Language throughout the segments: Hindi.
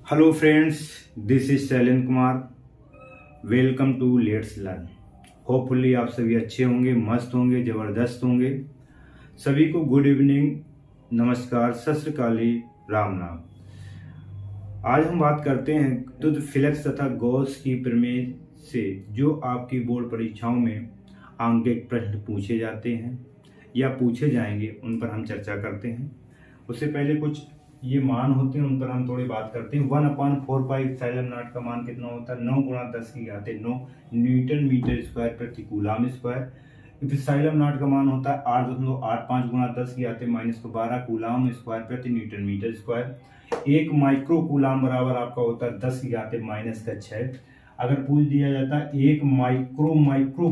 Hello friends, this is Shailendra Kumar. Welcome to let's learn. Hopefully आप सभी अच्छे होंगे, मस्त होंगे, ज़बरदस्त होंगे। सभी को गुड इवनिंग, नमस्कार, सत श्री अकाल, राम नाम। आज हम बात करते हैं दुध फ्लेक्स तथा गॉस की प्रमेय से जो आपकी बोर्ड परीक्षाओं में आंकिक प्रश्न पूछे जाते हैं या पूछे जाएंगे, उन पर हम चर्चा करते हैं। उससे पहले कुछ ये मान होते हैं, उन पर हम थोड़ी बात करते हैं। 1/4 एप्सिलॉन नॉट का मान कितना होता है? 9 × 10⁻9 न्यूटन मीटर स्क्वायर प्रति कूलाम स्क्वायर। एप्सिलॉन नॉट का मान होता है 8.85 × 10⁻12 कूलाम स्क्वायर प्रति newton metre square. 1 micro coulomb बराबर आपका होता है 10⁻6। अगर पूछ दिया जाता है 1 माइक्रो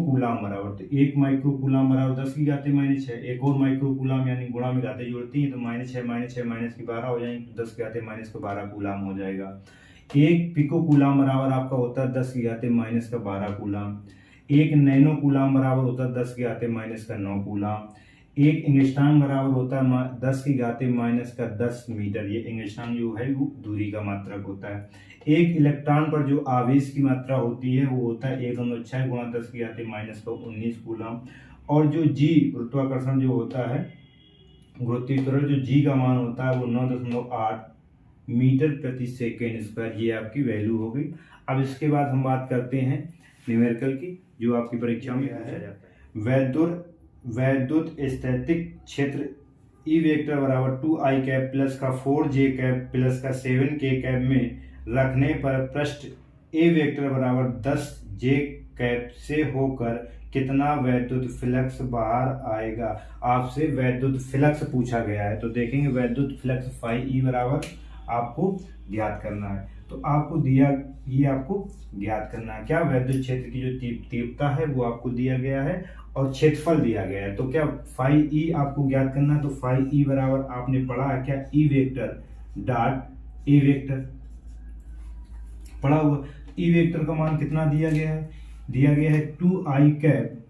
कूलाम बराबर, तो 1 माइक्रो कूलाम बराबर 10⁻6। एक और माइक्रो कूलाम यानी गुणा में घातें जोड़ती हैं तो -6 हो जाएंगे, तो 10⁻12 कूलाम हो जाएगा। 1 पिको कूलाम बराबर आपका होता है 10⁻12 कूलाम। 1 नैनो कूलाम बराबर होता है 10⁻9 कूलाम। 1 एंगस्ट्रॉम बराबर होता है 10⁻10 मीटर। ये एंगस्ट्रॉम जो है वो दूरी का मात्रक होता है। 1 इलेक्ट्रॉन पर जो आवेश की मात्रा होती है वो होता है 1.6 × 10⁻19 कूलाम। और जो जी गुरुत्वाकर्षण जो होता है, गुरुत्वीय त्वरण जो जी का मान होता है वो 9.8 मीटर प्रति सेकेंड स्क्वायर। ये आपकी वैल्यू हो गई। अब इसके बाद हम बात करते हैं न्यूमेरिकल की, जो आपकी परीक्षा में पूछा जाता है। वैद्युत स्थैतिक क्षेत्र ई वेक्टर बराबर 2i कैप प्लस का 4j कैप प्लस का 7k कैप में रखने पर पृष्ठ ए वेक्टर बराबर 10j कैप से होकर कितना वैद्युत फ्लक्स बाहर आएगा। आपसे वैद्युत फ्लक्स पूछा गया है, तो देखेंगे वैद्युत फ्लक्स φE बराबर आपको ज्ञात करना है। तो आपको दिया, ये आपको ज्ञात करना है क्या? वैद्युत क्षेत्र की जो तीव्रता है वो आपको दिया गया है और क्षेत्रफल दिया गया है। तो क्या φE आपको ज्ञात करना है, तो φE बराबर आपने पढ़ा है क्या? E vector dot A vector पढ़ा हुआ। ई वेक्टर का मान कितना दिया गया है? दिया गया है 2i कैप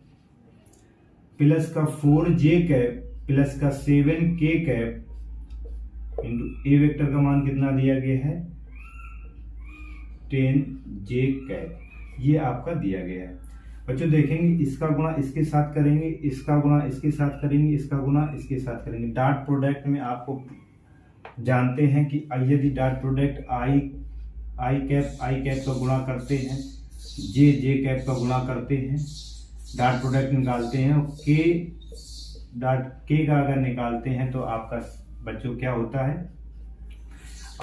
प्लस का 4j कैप प्लस का 7k कैप इंटू ए वेक्टर का मान कितना दिया गया है? 10j cap. ये आपका दिया गया है। बच्चों देखेंगे इसका गुणा इसके साथ करेंगे, इसका गुणा इसके साथ करेंगे, इसका गुणा इसके साथ करेंगे। डॉट प्रोडक्ट में आपको जानते हैं कि यदि डॉट प्रोडक्ट आई कैप का गुणा करते हैं, जे कैप का गुणा करते हैं, डॉट प्रोडक्ट निकालते हैं, के का अगर निकालते हैं तो आपका बच्चों क्या होता है?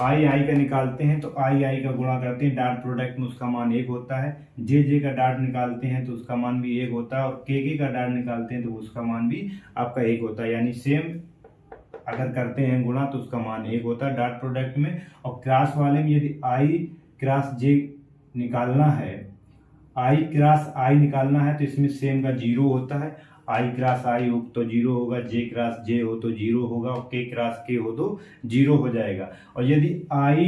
आई का निकालते हैं तो आई का गुणा करते हैं, डॉट प्रोडक्ट में उसका मान 1 होता है। जे का डॉट निकालते हैं तो उसका मान भी 1 होता है, और के का डॉट निकालते हैं तो उसका मान भी आपका 1 होता है। यानी सेम अगर करते हैं गुणा तो उसका मान 1 होता है डॉट प्रोडक्ट में। और क्रॉस वाले में यदि आई क्रॉस जे निकालना है, आई क्रॉस आई निकालना है तो इसमें सेम का 0 होता है। आई क्रॉस आई हो तो 0 होगा, जे क्रॉस जे हो तो 0 होगा, और के क्रॉस के हो तो 0 हो जाएगा। और यदि आई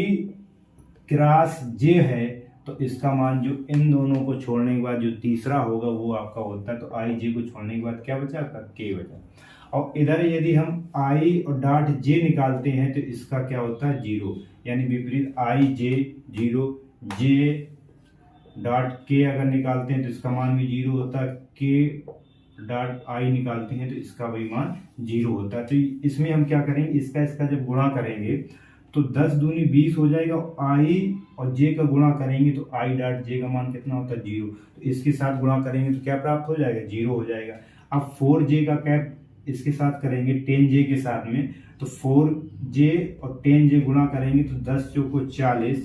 क्रॉस जे है तो इसका मान जो इन दोनों को छोड़ने के बाद जो तीसरा होगा वो आपका होता है। तो आई जे को छोड़ने के बाद क्या बचा? आपका के बचा। और इधर यदि हम आई और डॉट जे निकालते हैं तो इसका क्या होता है? 0। यानी विपरीत आई जे 0, जे डॉट के अगर निकालते हैं तो इसका मान भी 0 होता है, के डॉट आई निकालते हैं तो इसका भी मान 0 होता है। तो इसमें हम क्या करेंगे? इसका जब गुणा करेंगे तो 10 दूनी 20 हो जाएगा। आई और जे का गुणा करेंगे तो आई डॉट जे का मान कितना होता है? 0। तो इसके साथ गुणा करेंगे तो क्या प्राप्त हो जाएगा? 0 हो जाएगा। अब 4j का कैप इसके साथ करेंगे 10j के साथ में, तो 4j और 10j गुणा करेंगे तो 10 चौको 40,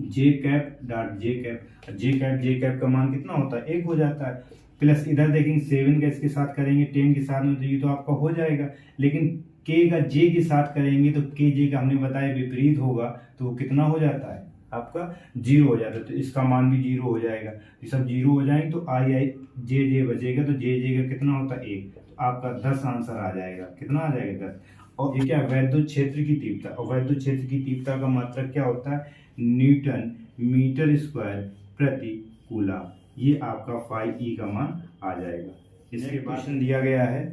जे कैप डॉट जे कैप का मान कितना होता है? 1 हो जाता है। प्लस इधर देखेंगे 7 का इसके साथ करेंगे 10 के साथ में, तो ये तो आपका हो जाएगा। लेकिन के का जे के साथ करेंगे तो के जे का हमने बताया विपरीत होगा, तो वो कितना हो जाता है? आपका 0 हो जाता है। तो इसका मान भी 0 हो जाएगा। ये सब 0 हो जाएंगे तो आई जे बचेगा, तो जे का कितना होता है? 1। तो आपका 10 आंसर आ जाएगा। कितना आ जाएगा? 10। और ये क्या? वैद्युत क्षेत्र की तीव्रता। और वैद्युत क्षेत्र की तीव्रता का मात्रक क्या होता है? न्यूटन मीटर स्क्वायर प्रति कूलाम। ये आपका φE का मान आ जाएगा। इसके क्वेश्चन दिया गया है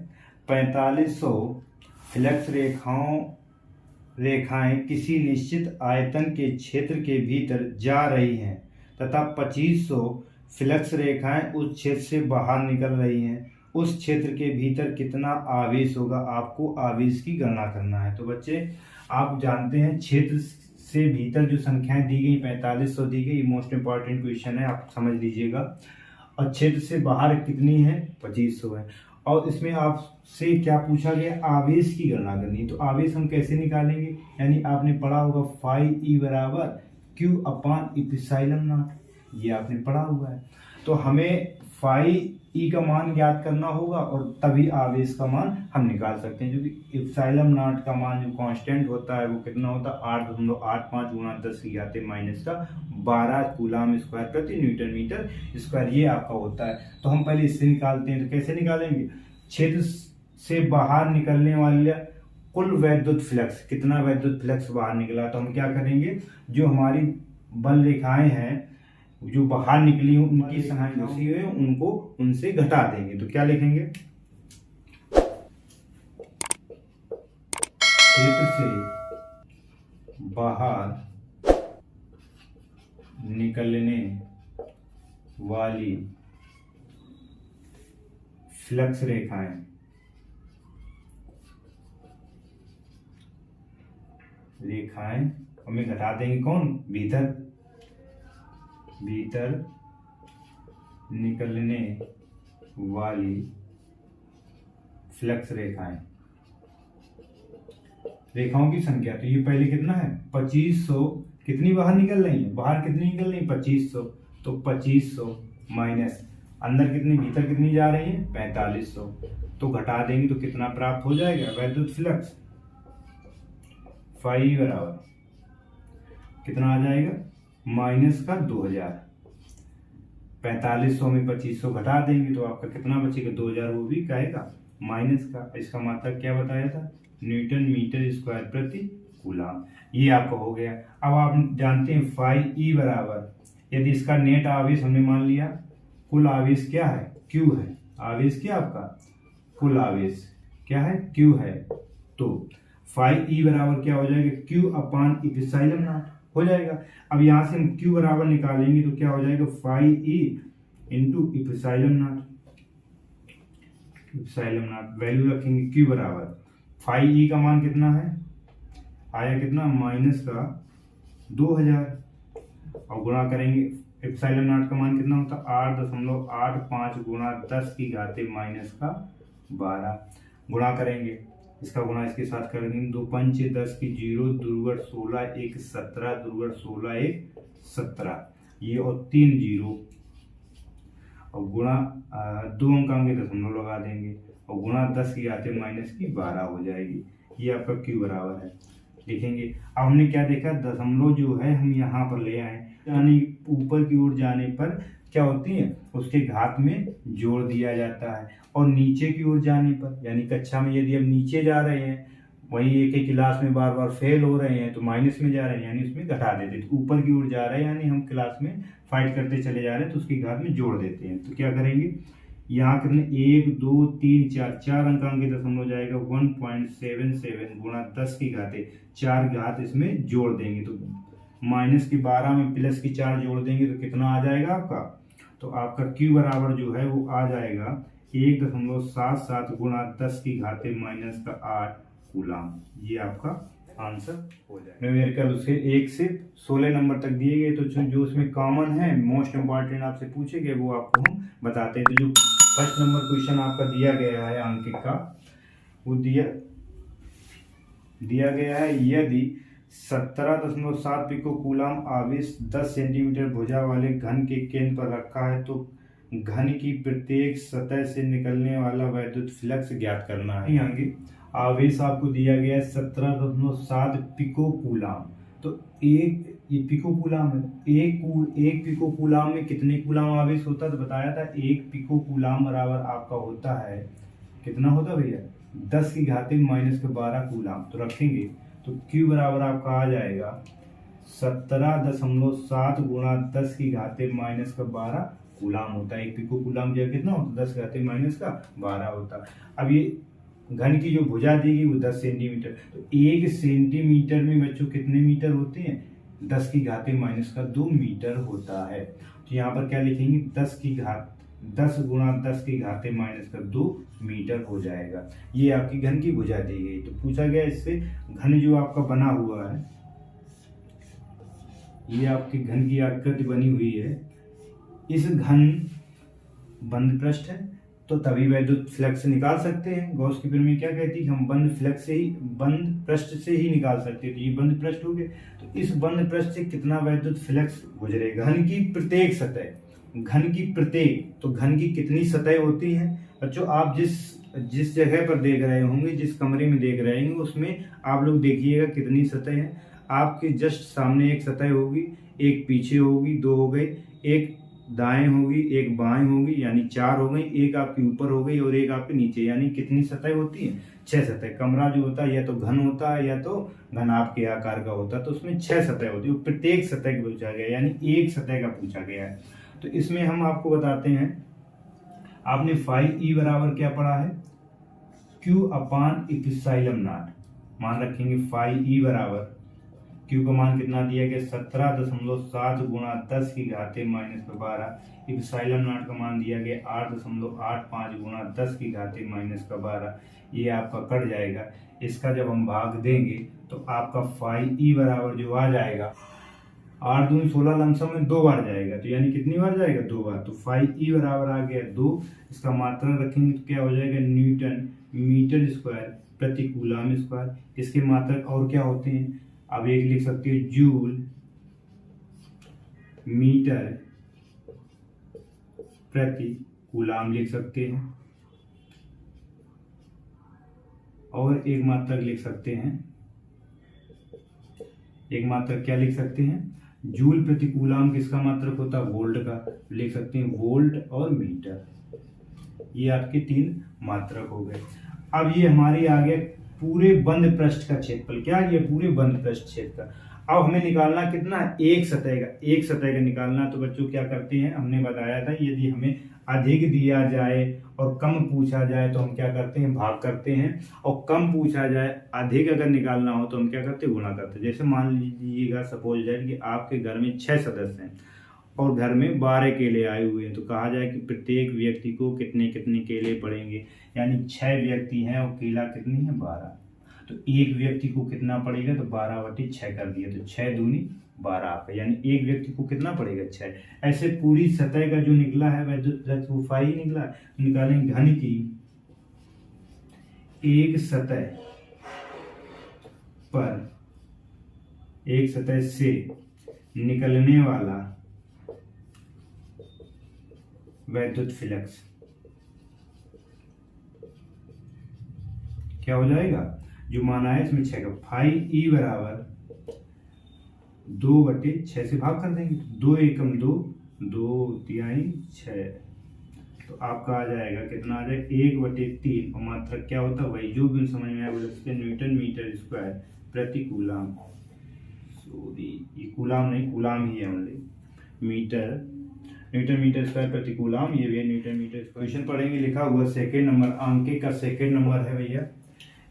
4500 फ्लक्स रेखाओं रेखाएं किसी निश्चित आयतन के क्षेत्र के भीतर जा रही हैं तथा 2500 फ्लक्स रेखाएं उस क्षेत्र से बाहर निकल रही हैं, उस क्षेत्र के भीतर कितना आवेश होगा, आपको आवेश की गणना करना है। तो बच्चे आप जानते हैं क्षेत्र से भीतर जो संख्याएं दी गई 4500 दी गई, मोस्ट इंपॉर्टेंट क्वेश्चन है, आप समझ लीजिएगा। और क्षेत्र से बाहर कितनी है, 2500 है। और इसमें आपसे क्या पूछा गया, आवेश की गणना करनी है। तो आवेश हम कैसे निकालेंगे, यानी आपने पढ़ा होगा फाई ई बराबर क्यू अपान इप्सिलॉन नॉट, ये आपने पढ़ा हुआ है। तो हमें फाई ई का मान ज्ञात करना होगा और तभी आवेश का मान हम निकाल सकते हैं, क्योंकि इप्सिलॉन नॉट का मान जो कांस्टेंट होता है वो कितना होता है 8.85 गुणा 10 की घात माइनस का 12 कूलम स्क्वायर प्रति न्यूटन मीटर स्क्वायर, ये आपका होता है। तो हम पहले इससे निकालते हैं। तो कैसे निकालेंगे, क्षेत्र से बाहर निकलने वाले कुल वैद्युत फ्लक्स, कितना वैद्युत फ्लक्स बाहर निकला, तो हम क्या करेंगे, जो हमारी बल रेखाएं हैं जो बाहर निकली उनकी संख्या घुसी हुई उनको उनसे घटा देंगे। तो क्या लिखेंगे, क्षेत्र से बाहर निकलने वाली फ्लक्स रेखाएं हमें घटा देंगे, कौन, भीतर निकलने वाली फ्लक्स रेखाओं की संख्या। तो ये पहले कितना है 2500, कितनी बाहर निकल रही है, बाहर कितनी निकल रही है 2500, तो 2500 माइनस अंदर कितनी, भीतर कितनी जा रही है 4500, तो घटा देंगे तो कितना प्राप्त हो जाएगा, वैद्युत फ्लक्स फाई बराबर कितना आ जाएगा, माइनस का 2000। 4500 में 2500 घटा देंगे तो आपका कितना बचेगा 2000, वो भी कहेगा माइनस का। इसका मात्रक क्या बताया था, न्यूटन मीटर स्क्वायर प्रति कूलम, ये आपका हो गया। अब आप जानते हैं फाई ई बराबर, यदि इसका नेट आवेश हमने मान लिया, कुल आवेश क्या है, क्यू है, आवेश क्या आपका, कुल आवेश क्या है, क्यू है, तो फाई ई बराबर क्या हो जाएगा, क्यू अपान इप्सिलॉन नॉट हो जाएगा। अब यहां से हम Q बराबर निकालेंगे तो क्या हो जाएगा, phi E into epsilon naught, value रखेंगे Q बराबर, फाई ई का मान कितना है, आया कितना, माइनस का 2000, और गुणा करेंगे इप्सिलॉन नॉट का मान कितना होता है 8.85 गुणा 10 की घात माइनस का 12, गुणा करेंगे, इसका गुणा इसके साथ करेंगे, 2 पंच 10 की 0, दुर्गट 16 1 17, दुर्गट 16 1 17, ये और 3 0, और गुणा 2 अंक आएंगे दशमलव लगा देंगे, और गुणा 10 की घात माइनस की 12 हो जाएगी। ये आपका Q बराबर है, लिखेंगे। अब हमने क्या देखा, दशमलव जो है हम यहाँ पर ले आए, यानी ऊपर की ओर जाने पर क्या होती है, उसके घात में जोड़ दिया जाता है, और नीचे की ओर जाने पर, यानी कक्षा में यदि हम नीचे जा रहे हैं, वहीं एक ही क्लास में बार बार फेल हो रहे हैं तो माइनस में जा रहे हैं, यानी उसमें घटा देते। तो ऊपर की ओर जा रहे हैं यानी हम क्लास में फाइट करते चले जा रहे हैं तो उसकी घात में जोड़ देते हैं। तो क्या करेंगे, यहाँ कितने 1 2 3 4 अंक आगे दशमलव जाएगा, 1.77 गुणा 10 की घाते 4 घात इसमें जोड़ देंगे, तो माइनस की 12 में प्लस की 4 जोड़ देंगे तो कितना आ जाएगा आपका, तो आपका Q बराबर जो है वो आ जाएगा 1.77 गुणा 10 की घाते माइनस का 8 कूलम। ये आपका आंसर हो जाएगा। न्यूमेरिकल उसके 1 से 16 नंबर तक दिए गए, तो जो उसमें कॉमन है, मोस्ट इंपॉर्टेंट आपसे पूछे गए वो आपको हम बताते हैं। तो जो फर्स्ट नंबर क्वेश्चन आपका दिया गया है अंकित का, वो दिया गया है, यदि 17.7 पिको कूलम आवेश 10 सेंटीमीटर भुजा वाले घन के केंद्र पर रखा है तो घन की प्रत्येक सतह से निकलने वाला वैद्युत फ्लक्स ज्ञात करना है। आगे आवेश आपको दिया गया है 17.7 पिको कूलम, तो ये पिको कूलम है, एक पिको कूलम में कितने कूलम आवेश होता है, तो बताया था 1 पिको कूलम बराबर आपका होता है, कितना होता है भैया 10 की घाते माइनस के 12 कूलम। तो रखेंगे तो Q बराबर आपका आ जाएगा 17.7 गुणा 10 की घाते माइनस का 12 कूलम होता है। 1 पिको कूलम जो कितना होता है 10 घाते माइनस का 12 होता है। अब ये घन की जो भुजा देगी वो 10 सेंटीमीटर। तो 1 सेंटीमीटर में बच्चों कितने मीटर होते हैं? 10 की घाते माइनस का 2 मीटर होता है। तो यहाँ पर क्या लिखेंगे? 10 गुणा 10 की घाते माइनस का 2 मीटर हो जाएगा। ये आपकी घन की भुजा दी गई। तो पूछा गया इससे घन जो आपका बना हुआ है, ये आपकी घन की आकृति बनी हुई है, इस घन बंद पृष्ठ है तो तभी वैद्युत फ्लक्स निकाल सकते हैं। गॉस की प्रमेय क्या कहती है? हम बंद पृष्ठ से ही निकाल सकते हैं। तो ये बंद पृष्ठ हो गए, तो इस बंद पृष्ठ से कितना वैद्युत फ्लक्स गुजरेगा? घन की प्रत्येक सतह, तो घन की कितनी सतह होती हैं बच्चों? आप जिस जगह पर देख रहे होंगे, जिस कमरे में देख रहे होंगे, उसमें आप लोग देखिएगा कितनी सतह है। आपके जस्ट सामने एक सतह होगी, एक पीछे होगी, 2 हो गई, एक दाएं होगी, एक बाएं होगी, यानी 4 हो गई, एक आपके ऊपर हो गई और एक आपके नीचे, यानी कितनी सतह होती है? 6 सतह। कमरा जो होता है या तो घन होता है या तो घन आपके आकार का होता है, तो उसमें 6 सतह होती है। प्रत्येक सतह का पूछा गया, यानी एक सतह का पूछा गया है। तो इसमें हम आपको बताते हैं, आपने फाई ई बराबर क्या पढ़ा है? Q upon epsilon not. मान रखेंगे फाई ई बराबर, Q का मान कितना दिया गया? 17.7 गुणा 10 की घाते माइनस का 12। एप्सिलॉन नॉट का मान दिया गया 8.85 गुणा 10 की घाते माइनस का 12। ये आपका कट जाएगा। इसका जब हम भाग देंगे तो आपका फाई ई बराबर जो आ जाएगा, 8 दूनी 16 लमसम में 2 बार जाएगा। तो यानी कितनी बार जाएगा? 2 बार। तो फाई ई बराबर आ गया 2। इसका मात्रा रखेंगे तो क्या हो जाएगा? न्यूटन मीटर स्क्वायर प्रति कूलम स्क्वायर। इसके मात्रक और क्या होते हैं? अब एक लिख सकते हो जूल मीटर प्रति कूलम लिख सकते हैं, और एक मात्रक लिख सकते हैं, एक मात्रक क्या लिख सकते हैं? जूल प्रति कूलम किसका मात्रक होता है? वोल्ट का। लिख सकते हैं वोल्ट और मीटर। ये आपके 3 मात्रक हो गए। अब ये हमारी आ गया पूरे बंद पृष्ठ का क्षेत्रफल। क्या? ये पूरे बंद पृष्ठ क्षेत्र का। अब हमें निकालना कितना? एक सतह का निकालना। तो बच्चों क्या करते हैं, हमने बताया था, यदि हमें अधिक दिया जाए और कम पूछा जाए तो हम क्या करते हैं? भाग करते हैं। और कम पूछा जाए, अधिक अगर निकालना हो तो हम क्या करते हैं? गुणा करते हैं। जैसे मान लीजिएगा, सपोज दैट कि आपके घर में 6 सदस्य हैं और घर में 12 केले आए हुए हैं, तो कहा जाए कि प्रत्येक व्यक्ति को कितने कितने केले पड़ेंगे। यानी 6 व्यक्ति हैं और केला कितनी है? 12। तो एक व्यक्ति को कितना पड़ेगा? तो 12/6 कर दिया, तो 6 दूनी 12 आपका, यानी एक व्यक्ति को कितना पड़ेगा? 6। ऐसे पूरी सतह का जो निकला है वह फाई निकला है। तो निकालेंगे घन की एक सतह से निकलने वाला वैद्युत फ्लक्स क्या हो जाएगा? जो माना है इसमें 6 का, फाई ई बराबर 2/6 से भाग कर देंगे। 2 एकम 2, 2 तिहाई 6। तो आपका आ जाएगा कितना? आ जाएगा 1/3। और मात्रक क्या होता है? वही जो भी समझ में आया बोल सकते हैं, न्यूटन मीटर स्क्वायर प्रति कूलम। सॉरी, ये कूलम नहीं, कूलम ही है ओनली। न्यूटन मीटर स्क्वायर प्रति कूलम, ये भी न्यूटन मीटर। क्वेश्चन पढ़ेंगे, लिखा हुआ सेकेंड नंबर, अंक का सेकेंड नंबर है भैया।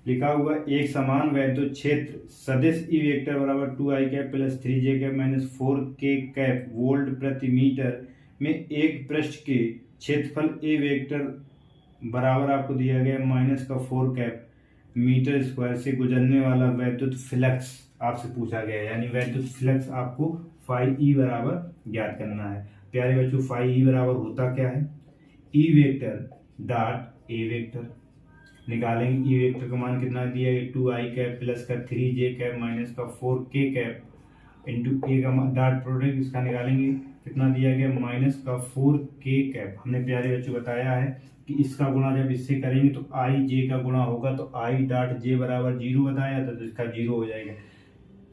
लिखा हुआ एक समान वैद्युत क्षेत्र सदिश ई वेक्टर बराबर 2i cap plus 3j cap minus 4k cap volt प्रति मीटर में एक पृष्ठ के क्षेत्रफल ए वेक्टर बराबर आपको दिया गया माइनस का 4 कैप मीटर स्क्वायर से गुजरने वाला वैद्युत फ्लक्स आपसे पूछा गया है। यानी वैद्युत फ्लक्स आपको फाई ई बराबर ज्ञात करना है। प्यारे बच्चों, फाई ई बराबर होता क्या है? E vector dot A vector. निकालेंगे ई वेक्टर का मान कितना दिया है? 2i कैप प्लस का 3j कैप माइनस का 4k कैप इंटू ए का डॉट प्रोडक्ट, इसका निकालेंगे कितना दिया गया? माइनस का 4k कैप। हमने प्यारे बच्चों बताया है कि इसका गुणा जब इससे करेंगे तो आई जे का गुणा होगा, तो आई डॉट जे बराबर 0 बताया था, तो इसका 0 हो जाएगा।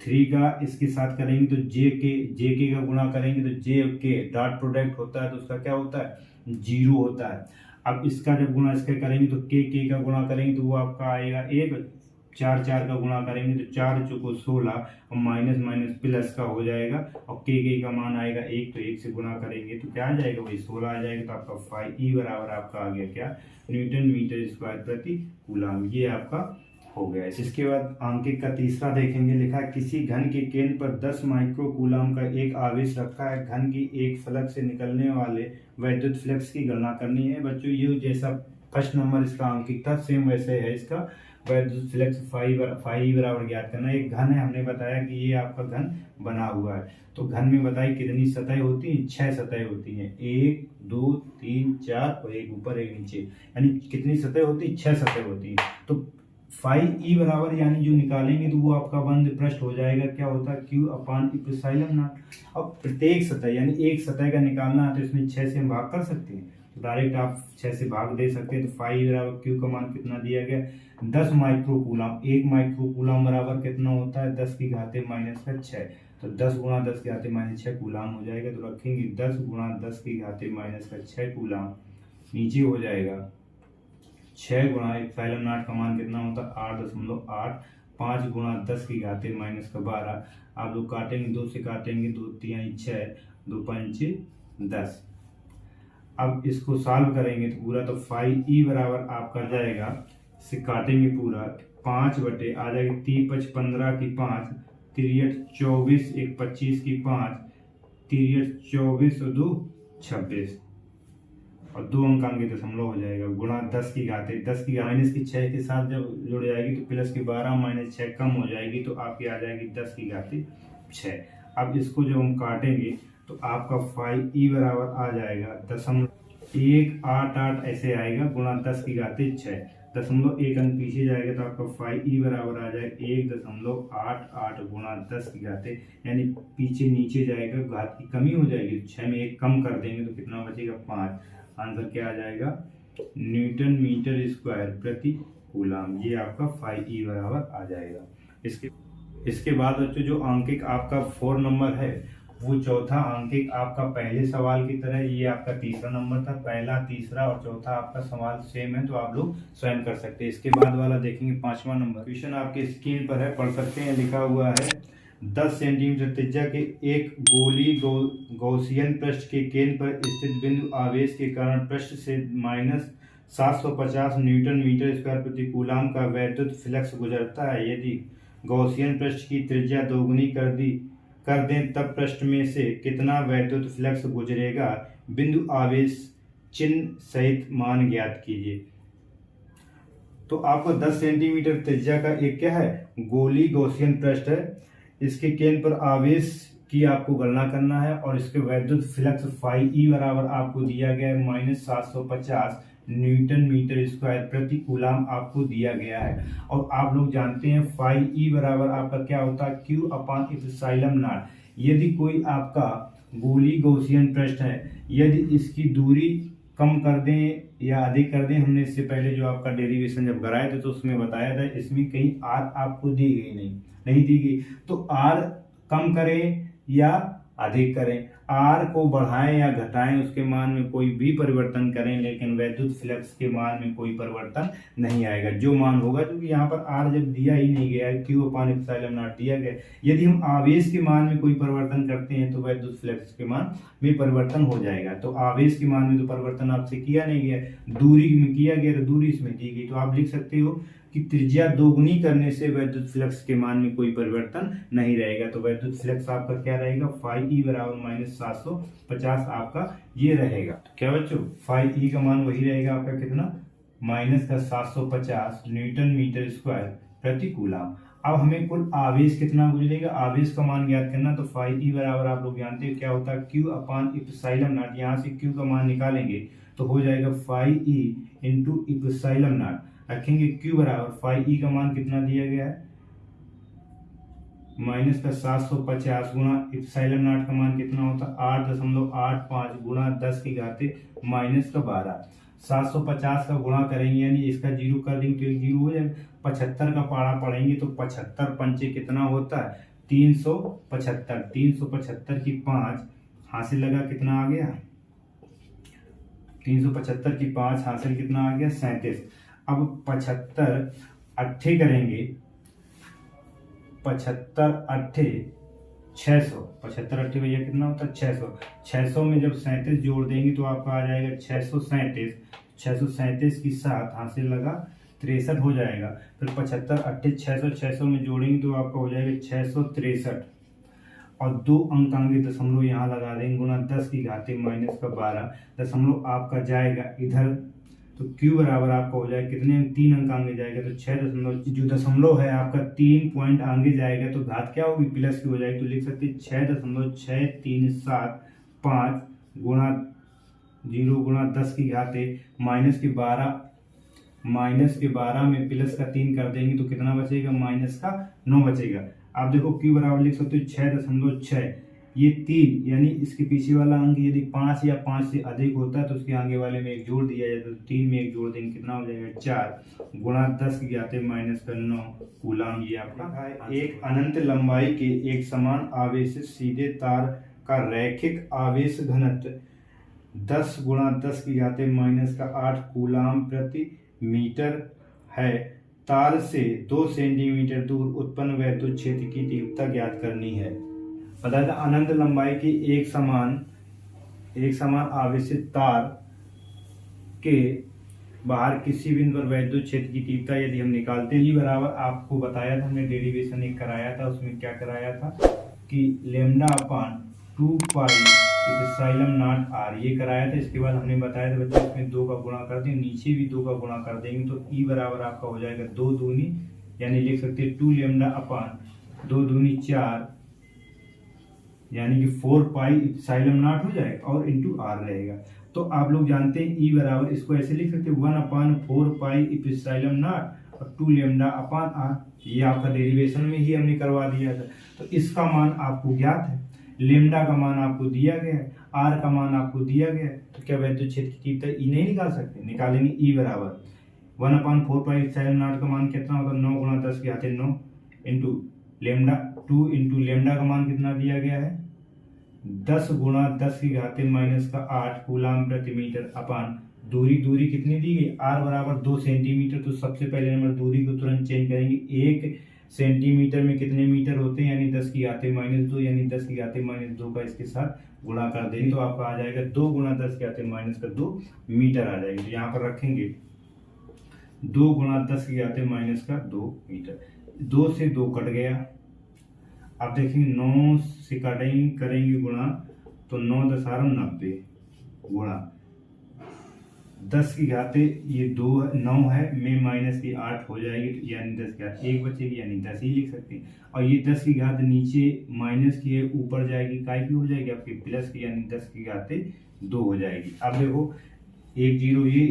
3 का इसके साथ करेंगे तो जे के का गुणा करेंगे तो जे के डॉट प्रोडक्ट होता है, तो उसका क्या होता है? 0 होता है। अब इसका जब गुणा इसके करेंगे तो के का गुणा करेंगे तो वो आपका आएगा 1। 4 4 का गुणा करेंगे तो 4 चौको 16 और माइनस माइनस प्लस का हो जाएगा और के का मान आएगा 1, तो 1 से गुणा करेंगे तो क्या आ जाएगा, वही 16 आ जाएगा। तो आपका 5 बराबर आपका आ गया क्या, न्यूटन मीटर स्क्वायर प्रति कूलम। ये आपका हो गया। इसके बाद अंकित का तीसरा देखेंगे। लिखा है किसी घन के केंद्र पर 10 माइक्रो कूलम का एक आवेश रखा है। घन की एक फलक से निकलने वाले वैद्युत फ्लक्स की गणना करनी है। बच्चों ये जैसा फर्स्ट नंबर इसका अंकित था सेम वैसे है इसका वैद्युत फ्लक्स फाई बराबर ज्ञात करना। एक घन है, हमने बताया कि ये आपका घन बना हुआ है। तो घन में बताइए कितनी सतह होती है, 6 सतह होती हैं, 1 2 3 4 और एक ऊपर एक नीचे, यानी कितनी सतह होती है, 6 सतह होती है। तो फाई बराबर यानी जो निकालेंगे तो वो आपका बंद पृष्ठ हो जाएगा, क्या होता है Q अपान एप्सिलॉन नॉट। अब प्रत्येक सतह यानी एक सतह का निकालना है तो इसमें 6 से हम भाग कर सकते हैं, तो डायरेक्ट आप 6 से भाग दे सकते हैं। तो फाई बराबर Q का मान कितना दिया गया, 10 माइक्रो कूलम। 1 माइक्रो कूलम बराबर कितना होता है, 10 की घाते माइनस का 6, तो 10 गुणा 10 की घाते माइनस 6 कूलम हो जाएगा। तो रखेंगे 10 गुणा 10 की घाते माइनस का 6 कूलम, नीचे हो जाएगा 6 गुणा एप्सिलॉन नॉट का मान कितना होता है 8.8, 5 गुणा 10 की घाते माइनस का 12। आप लोग काटेंगे, 2 से काटेंगे, 2 3 6, 2 5 10। अब इसको सॉल्व करेंगे तो पूरा तो फाई बराबर आपका जाएगा, से काटेंगे पूरा 5 बटे आ जाएगी 3 5 15 की 5, 3 24, 1 25 की 5, 3 24 और 2 26 और 2 अंक आगे दशमलव हो जाएगा, गुणा 10 की घाते 10 की माइनस की 6 के साथ जब जुड़ जाएगी तो प्लस की 12 माइनस 6 कम हो जाएगी तो आपकी आ जाएगी 10 की घाते 6। अब इसको जब हम काटेंगे तो आपका फाई बराबर आ जाएगा 0.188 ऐसे आएगा, गुणा 10 की घाते 6, 0.1 अंक पीछे जाएगा तो आपका फाई बराबर आ जाएगा 1.88 गुणा 10 की घाते, यानी पीछे नीचे जाएगा, घात की कमी हो जाएगी, 6 में 1 कम कर देंगे तो कितना बचेगा 5। आंसर क्या आ जाएगा, न्यूटन मीटर स्क्वायर प्रति कूलम। ये आपका फाई बराबर आ जाएगा। इसके बाद बच्चों जो अंकित आपका 4 नंबर है वो चौथा अंकित आपका पहले सवाल की तरह ये आपका तीसरा नंबर था। पहला, तीसरा और चौथा आपका सवाल सेम है, तो आप लोग स्वयं कर सकते हैं। इसके बाद वाला देखेंगे 5वां नंबर। क्वेश्चन आपके स्क्रीन पर है, पढ़ सकते हैं। लिखा हुआ है 10 सेंटीमीटर त्रिज्या के एक गोली गौसियन पृष्ठ के केंद्र पर स्थित बिंदु आवेश के कारण पृष्ठ से माइनस 750 न्यूटन मीटर स्क्वायर प्रति कूलम का वैद्युत फ्लक्स गुजरता है। यदि गौसियन पृष्ठ की त्रिज्या दोगुनी कर दें तब पृष्ठ में से कितना वैद्युत फ्लक्स गुजरेगा, बिंदु आवेश चिन्ह सहित मान ज्ञात कीजिए। तो आपको 10 सेंटीमीटर त्रिज्या का एक क्या है, गोली गौसियन पृष्ठ है, इसके केंद्र पर आवेश की आपको गणना करना है और इसके वैद्युत फ्लक्स फाई बराबर आपको दिया गया है -750 न्यूटन मीटर स्क्वायर प्रति कूलम आपको दिया गया है। और आप लोग जानते हैं फाई बराबर आपका क्या होता है, Q अपान एप्सिलॉन नॉट। यदि कोई आपका गोली गौसियन पृष्ठ है, यदि इसकी दूरी कम कर दें या अधिक कर दें, हमने इससे पहले जो आपका डेरिवेशन जब कराए थे तो उसमें बताया था, इसमें कहीं R आपको दी गई नहीं दी गई, तो R कम करें या अधिक करें, R को बढ़ाएं या घटाएं, उसके मान में कोई भी परिवर्तन करें, लेकिन वैद्युत फ्लक्स के मान में कोई परिवर्तन नहीं आएगा। जो मान होगा, क्योंकि यहाँ पर R जब दिया ही नहीं गया है, Q अपान एप्सिलॉन नॉट दिया गया। यदि हम आवेश के मान में कोई परिवर्तन करते हैं तो वैद्युत फ्लक्स के मान में परिवर्तन हो जाएगा। तो आवेश के मान में तो परिवर्तन आपसे किया नहीं गया, दूरी में किया गया, तो दूरी इसमें दी गई। तो आप लिख सकते हो कि त्रिज्या दोगुनी करने से वैद्युत फ्लक्स के मान में कोई परिवर्तन नहीं रहेगा। तो वैद्युत फ्लक्स आपका क्या रहेगा, फाई बराबर -750 आपका ये रहेगा। तो क्या बच्चों, फाई का मान वही रहेगा आपका कितना, -750 न्यूटन मीटर स्क्वायर प्रति कूलम। अब हमें कुल आवेश कितना गुजरेगा, आवेश का मान ज्ञात करना। तो फाई बराबर आप लोग जानते हैं क्या होता है, Q अपान एप्सिलॉन नॉट। यहाँ से Q का मान निकालेंगे तो हो जाएगा फाई इंटू एप्सिलॉन नॉट। रखेंगे Q बराबर फाई का मान कितना दिया गया है, -750 गुणा एप्सिलॉन नॉट का मान कितना होता है 8.85 गुणा 10 की घाते -12। 750 का गुणा करेंगे यानी इसका जीरो कर देंगे तो एक जीरो हो जाएगा। 75 का पारा पढ़ेंगे तो 75 पंचे कितना होता है 375। 375 की 5 हासिल लगा कितना आ गया, 375 की 5 हासिल कितना आ गया 37। अब 75 अट्ठे करेंगे 75 अट्ठे 600, 75 अट्ठे भैया कितना होता है 600। 600 में जब 37 जोड़ देंगे तो आपका आ जाएगा 637। 637 की 7 हाथ से लगा 63 हो जाएगा। फिर 75 अट्ठे 600, 600 में जोड़ेंगे तो आपका हो जाएगा 663 और 2 अंक आगे दशमलव यहाँ लगा देंगे गुणा 10 की घाते माइनस का 12। दशमलव आपका जाएगा इधर तो q बराबर आपका हो जाएगा कितने अंक 3 अंक आगे जाएगा तो 6 दशमलव, जो दशमलव है आपका 3 पॉइंट आगे जाएगा तो घात क्या होगी प्लस की हो जाएगी। तो लिख सकते 6.6375 गुणा 0 गुणा 10 की घाते माइनस के 12 में प्लस का 3 कर देंगे तो कितना बचेगा माइनस का 9 बचेगा। आप देखो q बराबर लिख सकते हो 6.6, ये 3 यानी इसके पीछे वाला अंक यदि 5 या 5 से अधिक होता है तो उसके आगे वाले में 1 जोड़ दिया जाए तो 3 में 1 जोड़ देंगे कितना हो जाएगा 4 गुणा 10 की घाते माइनस का 9 कूलाम। ये आपका एक अनंत लंबाई के एक समान आवेशित सीधे तार का रैखिक आवेश घनत्व 10 गुणा 10 की घाते माइनस का 8 कूलाम प्रति मीटर है। तार से 2 सेंटीमीटर दूर उत्पन्न वैद्युत क्षेत्र की तीव्रता ज्ञात करनी है। बताया था अनंत लंबाई की एक समान आवेशित तार के बाहर किसी बिंदु पर वैद्युत क्षेत्र की तीव्रता यदि हम निकालते हैं बराबर आपको बताया था, हमने डेरिवेशन एक कराया था, उसमें क्या कराया था कि lambda upon 2 pi epsilon naught r ये कराया था। इसके बाद हमने बताया था बच्चों इसमें 2 का गुणा कर देंगे, नीचे भी 2 का गुणा कर देंगे तो ई बराबर आपका हो जाएगा 2 दूनी यानी लिख सकते हैं 2 लेमडा अपान 2 दूनी 4 यानी कि 4 पाई एप्सिलॉन नॉट हो जाएगा और इंटू आर रहेगा। तो आप लोग जानते हैं ई बराबर इसको ऐसे लिख सकते हैं 1/4 पाई एप्सिलॉन नॉट और 2 लेमडा अपान आर। ये आपका डेरिवेशन में ही हमने करवा दिया था। तो इसका मान आपको ज्ञात है, लेमडा का मान आपको दिया गया है, आर का मान आपको दिया गया है। तो क्या वैद्युत क्षेत्र की तीव्रता ई नहीं निकाल सकते? निकालेंगे ई बराबर 1/4 पाई एप्सिलॉन नॉट का मान कितना होगा 9 गुणा 10 के घाते 9 इंटू लेमडा 2 इंटू लेमडा का मान कितना दिया गया है 10 गुणा 10 की घाते माइनस का 8 कूलाम प्रति मीटर अपान दूरी कितनी दी गई आर बराबर 2 सेंटीमीटर। तो सबसे पहले नंबर दूरी को तुरंत चेंज करेंगे। 1 सेंटीमीटर में कितने मीटर होते हैं यानी 10 की घाते -2 यानी 10 की घाते -2 का इसके साथ गुणा कर देंगे तो आपका आ जाएगा 2 गुणा 10 की घाते -2 मीटर आ जाएगी। तो यहाँ पर रखेंगे 2 गुणा 10 की घाते -2 मीटर। 2 से 2 कट गया। अब देखेंगे 9 से करेंगे गुणा तो 9 10 90 गुणा 10 की घाते ये 9 है में माइनस की 8 हो जाएगी तो यानी 10 की घात 1 बचेगी यानी 10 ही लिख सकते हैं। और ये 10 की घात नीचे माइनस की है ऊपर जाएगी काय की हो जाएगी आपकी प्लस की यानी 10 की घाते 2 हो जाएगी। अब देखो 1 0 ये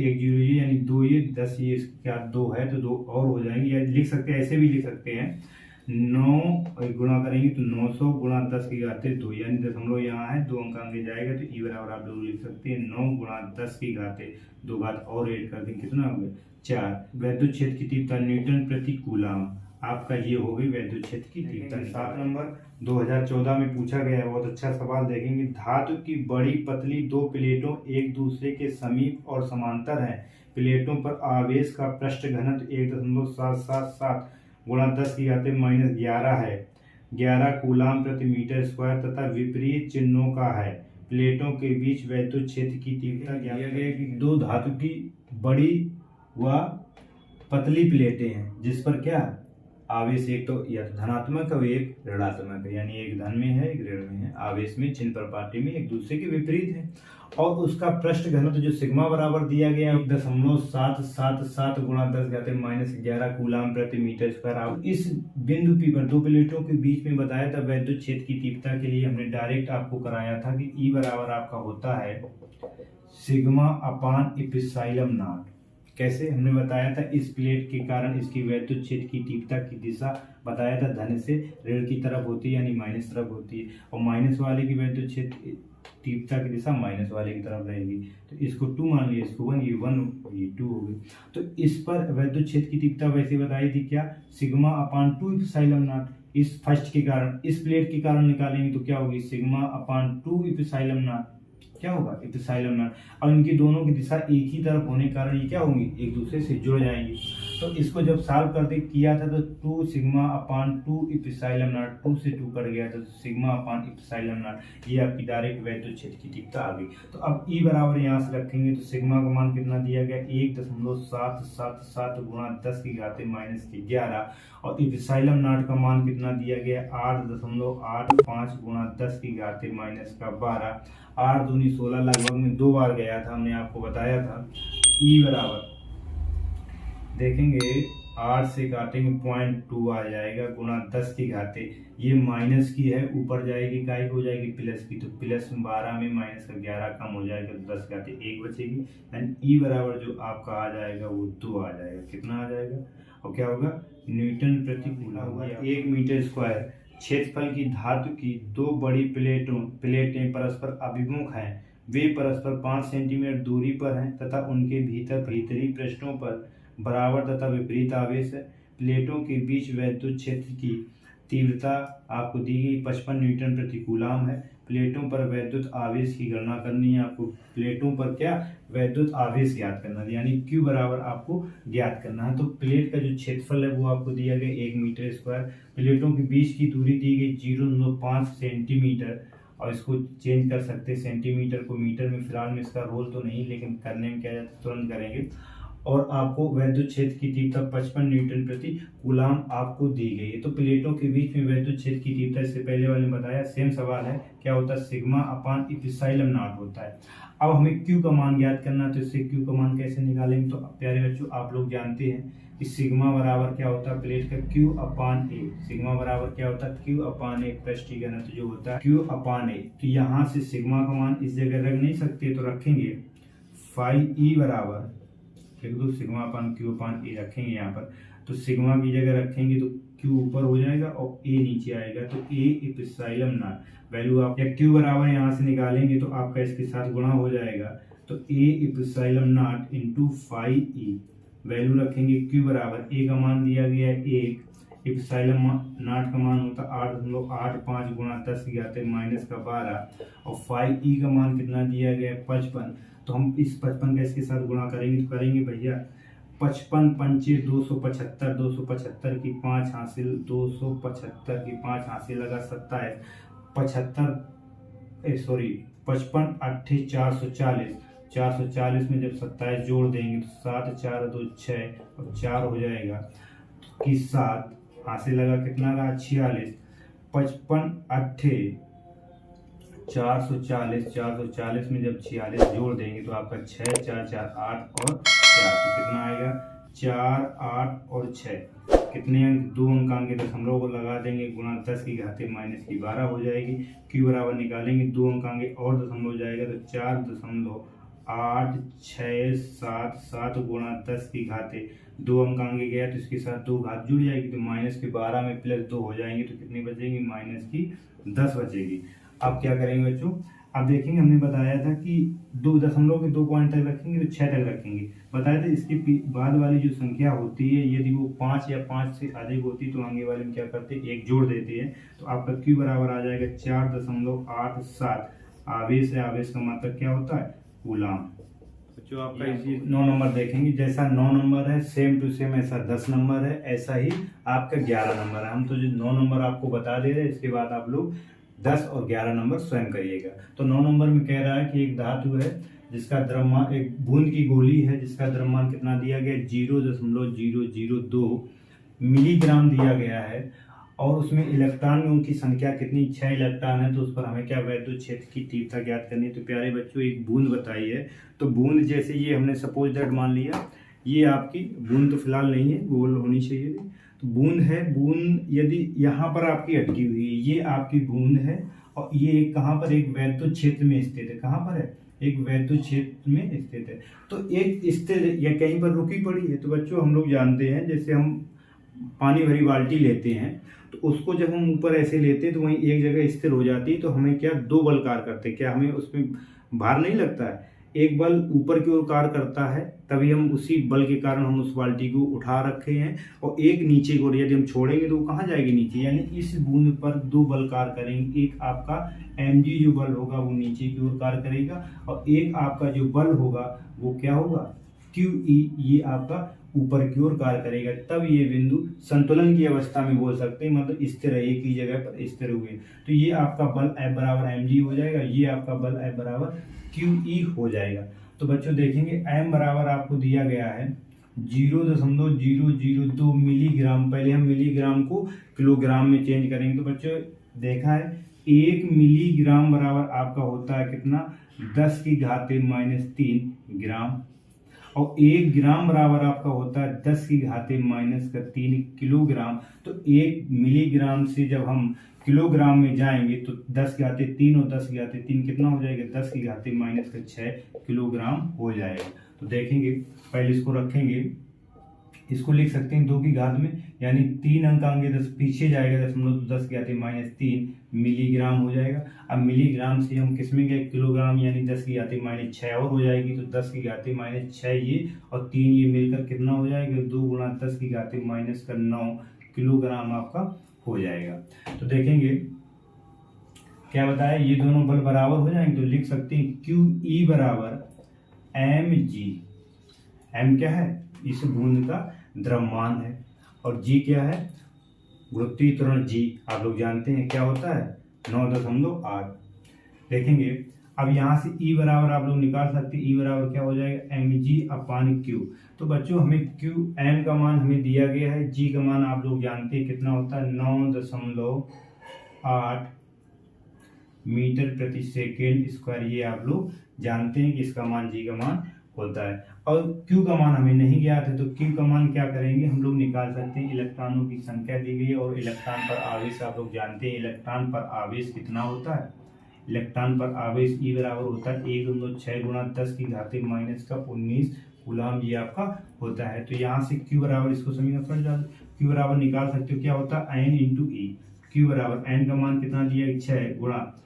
यानी 2 ये 10 ये क्या 2 है तो 2 और हो जाएंगे या लिख सकते हैं ऐसे भी लिख सकते हैं 9 गुणा करेंगे तो 900 गुणा 10 की घाते 2 यानी दशमलव यहाँ है 2 अंक आगे जाएगा तो ई बराबर आप लोग लिख सकते हैं 9 गुणा 10 की घाते 2 घात और ऐड कर देंगे कितना हो गया 4। वैद्युत क्षेत्र की तीव्रता न्यूटन प्रति कूलाम आपका ये हो गई वैद्युत क्षेत्र की तीव्रता। 7 नंबर 2014 में पूछा गया है, बहुत अच्छा सवाल देखेंगे। धातु की बड़ी पतली 2 प्लेटों एक दूसरे के समीप और समांतर हैं। प्लेटों पर आवेश का पृष्ठ घनत्व 1.777 गुणा 10 की घाते -11 है। 11 कूलाम प्रति मीटर स्क्वायर तथा विपरीत चिन्हों का है। प्लेटों के बीच वैद्युत क्षेत्र की तीव्रता दिया गया कि 2 धातु की बड़ी व पतली प्लेटें हैं जिस पर क्या आवेश एक तो या धनात्मक और एक ऋणात्मक है यानी एक धन में है एक ऋण में है। आवेश में चिन्ह प्रपाटी में एक दूसरे के विपरीत है और उसका पृष्ठ घनत्व जो सिग्मा बराबर दिया गया है 1.777 गुणा 10 घाते -11 कूलाम प्रति मीटर स्क्वायर। इस बिंदु पी पर 2 प्लेटों के बीच में बताया था वैद्युत क्षेत्र की तीव्रता के लिए हमने डायरेक्ट आपको कराया था कि ई बराबर आपका होता है सिग्मा अपान एप्सिलॉन नॉट। कैसे हमने बताया था इस प्लेट के कारण इसकी वैद्युत क्षेत्र की तीव्रता की दिशा बताया था धन से ऋण की तरफ होती है यानी माइनस तरफ होती है और माइनस वाले की वैद्युत क्षेत्र तीव्रता की दिशा माइनस वाले की तरफ रहेगी। तो इसको 2 मान लिया, इसको 1 ये 1 ये 2 हो गई। तो इस पर वैद्युत क्षेत्र की तीव्रता वैसे बताई थी क्या सिग्मा अपान 2 एप्सिलॉन नॉट। इस फर्स्ट के कारण इस प्लेट के कारण निकालेंगे तो क्या होगी सिग्मा अपान 2 एप्सिलॉन नॉट क्या होगा एप्सिलॉन नॉट। और इनकी दोनों की दिशा एक ही तरफ होने के कारण ये क्या होंगी एक दूसरे से जुड़ जाएंगी। तो इसको जब सॉल्व करके किया था तो 2 सिग्मा अपान 2 इप्सिलॉन नॉट, 2 से 2 कट गया था तो सिग्मा अपान इप्सिलॉन नॉट, ये आपकी डायरेक्ट वैद्युत क्षेत्र की तीव्रता आ गई। तो अब ई बराबर यहाँ से रखेंगे तो सिग्मा का मान कितना दिया गया 1.777 गुणा 10 की घाते -11 और इप्सिलॉन नॉट का मान कितना दिया गया 8.85 गुणा 10 की घाते -12, 8 दूनी 16 लगभग में 2 बार गया था, हमने आपको बताया था। ई बराबर देखेंगे 8 से काटेंगे 0.2 आ जाएगा गुणा 10 की घाते, ये माइनस की है ऊपर जाएगी काय हो जाएगी प्लस की, तो प्लस 12 में माइनस का 11 कम हो जाएगा तो 10 घाते 1 बचेगी। यानी ई बराबर जो आपका आ जाएगा वो 2 आ जाएगा। कितना आ जाएगा और क्या होगा न्यूटन प्रति कूलम। 1 मीटर स्क्वायर क्षेत्रफल की धातु की 2 बड़ी प्लेटें परस्पर अभिमुख हैं, वे परस्पर 5 सेंटीमीटर दूरी पर हैं तथा उनके भीतरी पृष्ठों पर बराबर तथा विपरीत आवेश है। प्लेटों के बीच वैद्युत क्षेत्र की तीव्रता आपको दी गई 55 न्यूटन प्रति कूलम है। प्लेटों पर वैद्युत आवेश की गणना करनी है आपको। प्लेटों पर क्या वैद्युत आवेश ज्ञात करना है, यानी Q बराबर आपको ज्ञात करना है। तो प्लेट का जो क्षेत्रफल है वो आपको दिया गया 1 मीटर स्क्वायर। प्लेटों के बीच की दूरी दी गई 0.5 सेंटीमीटर और इसको चेंज कर सकते हैं सेंटीमीटर को मीटर में, फिलहाल में इसका रोल तो नहीं, लेकिन करने में क्या जाता है तुरंत करेंगे। और आपको वैद्युत क्षेत्र की तीव्रता 55 न्यूटन प्रति कूलम आपको दी गई है। तो प्लेटों के बीच में वैद्युत क्षेत्र की तीव्रता इससे पहले वाले में बताया, सेम सवाल है, क्या होता है सिग्मा अपान इप्सिलॉन नॉट होता है। अब हमें Q का मान ज्ञात करना है, तो इससे Q का मान कैसे निकालेंगे। तो प्यारे बच्चों आप लोग जानते हैं कि सिग्मा बराबर क्या होता है प्लेट का Q अपान A। सिग्मा बराबर क्या होता है Q अपान A, पृष्ठीय घनत्व जो होता है Q अपान A। तो यहाँ से सिग्मा का मान इस जगह रख नहीं सकते तो रखेंगे फाई ई बराबर sigma upon Q upon A रखेंगे यहाँ पर। तो सिग्मा की जगह रखेंगे तो Q ऊपर हो जाएगा और A नीचे आएगा, तो A इप्सिलॉन नॉट वैल्यू आप या Q बराबर यहाँ से निकालेंगे तो आपका इसके साथ गुणा हो जाएगा, तो A epsilon naught into phi E value रखेंगे Q बराबर A का मान दिया गया है 1, इप्सिलॉन नॉट का मान होता है 8.85 गुणा 10 की घाते -12 और फाई ई का मान कितना दिया गया है 55। तो हम इस 55 का इसके साथ गुणा करेंगे तो करेंगे भैया 55 पंचे 275, 275 की 5 हासिल, 275 की 5 हासिल लगा 27, 55 8 440, 440 में जब 27 जोड़ देंगे तो 7 4 2 6 और 4 हो जाएगा कि 7 हासिल लगा कितना रहा 46, 55 8 440 में जब 46 जोड़ देंगे तो आपका 6 4 4 8 और 4, तो कितना आएगा 4 8 और 6 कितने अंक 2 अंकांक दशमलव को लगा देंगे गुणा 10 की घाते -12 हो जाएगी। Q बराबर निकालेंगे 2 अंकांक और दशमलव जाएगा तो 4.867 गुणा 10 की घाते 2 अंकांक गया तो इसके साथ 2 घात जुड़ जाएगी तो -12 में +2 हो जाएंगे तो कितनी बचेंगी -10 बचेगी। अब क्या करेंगे बच्चों, अब देखेंगे हमने बताया था कि 2 दशमलव के 2 पॉइंट तक रखेंगे तो 6 तक रखेंगे, बताया था। इसके बाद वाली जो संख्या होती है यदि वो 5 या 5 से अधिक होती तो आगे वाले में क्या करते हैं 1 जोड़ देते हैं, तो आपका Q बराबर आ जाएगा 4.87। आवेश है, आवेश का मतलब क्या होता है कूलम। जो आपका इसी 9 नंबर देखेंगे, जैसा 9 नंबर है सेम टू सेम ऐसा 10 नंबर है, ऐसा ही आपका 11 नंबर है। हम तो जो 9 नंबर आपको बता दे रहे हैं, इसके बाद आप लोग 10 और 11 नंबर स्वयं करिएगा। तो 9 नंबर में कह रहा है कि एक धातु है जिसका द्रव्यमान, एक बूंद की गोली है जिसका द्रव्यमान कितना दिया गया 0.002 मिलीग्राम दिया गया है और उसमें इलेक्ट्रॉनों की संख्या कितनी 6 इलेक्ट्रॉन है, तो उस पर हमें क्या वैद्युत क्षेत्र की तीव्रता ज्ञात करनी है। तो प्यारे बच्चों एक बूंद बताई है, तो बूंद जैसे ये हमने सपोज दैट मान लिया, ये आपकी बूंद तो फिलहाल नहीं है, गोल होनी चाहिए, तो बूंद है। बूंद यदि यहाँ पर आपकी अटकी हुई है, ये आपकी बूंद है और ये कहाँ पर एक वैद्युत क्षेत्र में स्थित है, कहाँ पर है एक वैद्युत क्षेत्र में स्थित है। तो एक स्थिर या कहीं पर रुकी पड़ी है, तो बच्चों हम लोग जानते हैं जैसे हम पानी भरी बाल्टी लेते हैं तो उसको जब हम ऊपर ऐसे लेते हैं तो वहीं एक जगह स्थिर हो जाती है, तो हमें क्या 2 बल कार्य करते हैं, क्या हमें उसमें भार नहीं लगता है, एक बल ऊपर की ओर कार्य करता है, तभी हम उसी बल के कारण हम उस बाल्टी को उठा रखे हैं, और एक नीचे की ओर यदि हम छोड़ेंगे तो वो कहाँ जाएगी नीचे, यानी इस बूंद पर 2 बल कार्य करेंगे। एक आपका mg जो बल होगा वो नीचे की ओर कार्य करेगा और एक आपका जो बल होगा वो क्या होगा QE, ये आपका ऊपर की ओर कार्य करेगा, तब ये बिंदु संतुलन की अवस्था में बोल सकते हैं, मतलब स्थिर है, एक ही जगह पर स्थिर हुए। तो ये आपका बल F बराबर mg हो जाएगा, ये आपका बल F बराबर QE हो जाएगा। तो बच्चों देखेंगे m बराबर आपको दिया गया है 0.002 मिलीग्राम। पहले हम मिलीग्राम को किलोग्राम में चेंज करेंगे। तो बच्चों देखा है 1 मिलीग्राम बराबर आपका होता है कितना, 10 की घाते -3 ग्राम, और 1 ग्राम बराबर आपका होता है 10 की घाते -3 किलोग्राम। तो 1 मिलीग्राम से जब हम किलोग्राम में जाएंगे तो 10 की घाते 3 और 10 की घाते 3 कितना हो जाएगा, 10 की घाते -6 किलोग्राम हो जाएगा। तो देखेंगे पहले इसको रखेंगे, इसको लिख सकते हैं 2 की घात में, यानी 3 अंक आएंगे 10 पीछे जाएगा दशमलव, तो 10 की घाते -3 मिलीग्राम हो जाएगा। अब मिलीग्राम से हम किस में गए, किलोग्राम, यानी 10 की घाते -6 और हो जाएगी। तो 10 की घाते -6 ये और 3 ये मिलकर कितना हो जाएगा, 2 गुणा 10 की घाते -9 किलोग्राम आपका हो जाएगा। तो देखेंगे क्या बताया, ये दोनों बल बराबर हो जाएंगे। तो लिख सकते हैं QE बराबर mg। m क्या है, इस बूंद का द्रव्यमान है, और g क्या है, गुरुत्वीय त्वरण g आप लोग जानते हैं क्या होता है, 9.8। देखेंगे अब यहाँ से E बराबर आप लोग निकाल सकते हैं, E बराबर क्या हो जाएगा, mg/q। तो बच्चों हमें Q m का मान हमें दिया गया है, g का मान आप लोग जानते हैं कितना होता है, 9.8 मीटर प्रति सेकेंड स्क्वायर। ये आप लोग जानते हैं कि इसका मान g का मान होता है। और Q का मान हमें नहीं ज्ञात है, तो Q का मान क्या करेंगे, हम लोग निकाल सकते हैं। इलेक्ट्रॉनों की संख्या दी गई है और इलेक्ट्रॉन पर आवेश आप लोग जानते हैं, इलेक्ट्रॉन पर आवेश कितना होता है, इलेक्ट्रॉन पर आवेश E बराबर होता है 1.6 गुणा 10 की घाते -19 कूलम, ये आपका होता है। तो यहाँ से Q बराबर, इसको समीकरण पर जाओ, Q बराबर निकाल सकते हो, क्या होता है N × E। Q बराबर N का मान कितना दिया गया, 6 गुणा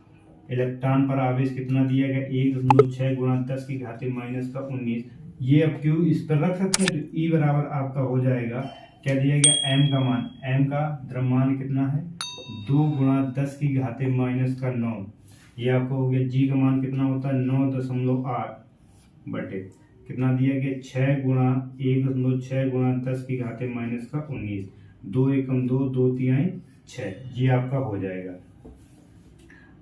इलेक्ट्रॉन पर आवेश कितना दिया गया, 1.6 गुणा 10 की घाते -19। ये अब Q इस पर रख सकते हैं। तो E बराबर आपका हो जाएगा, क्या दिया गया, M का मान, M का द्रव्यमान कितना है, 2 गुणा 10 की घाते -9। ये आपको हो गया। G का मान कितना होता है, 9.8 बटे कितना दिया गया, 6 गुणा 1.6 गुणा 10 की घाते -19। 2 एकम 2, 2 तिहाई 6, ये आपका हो जाएगा।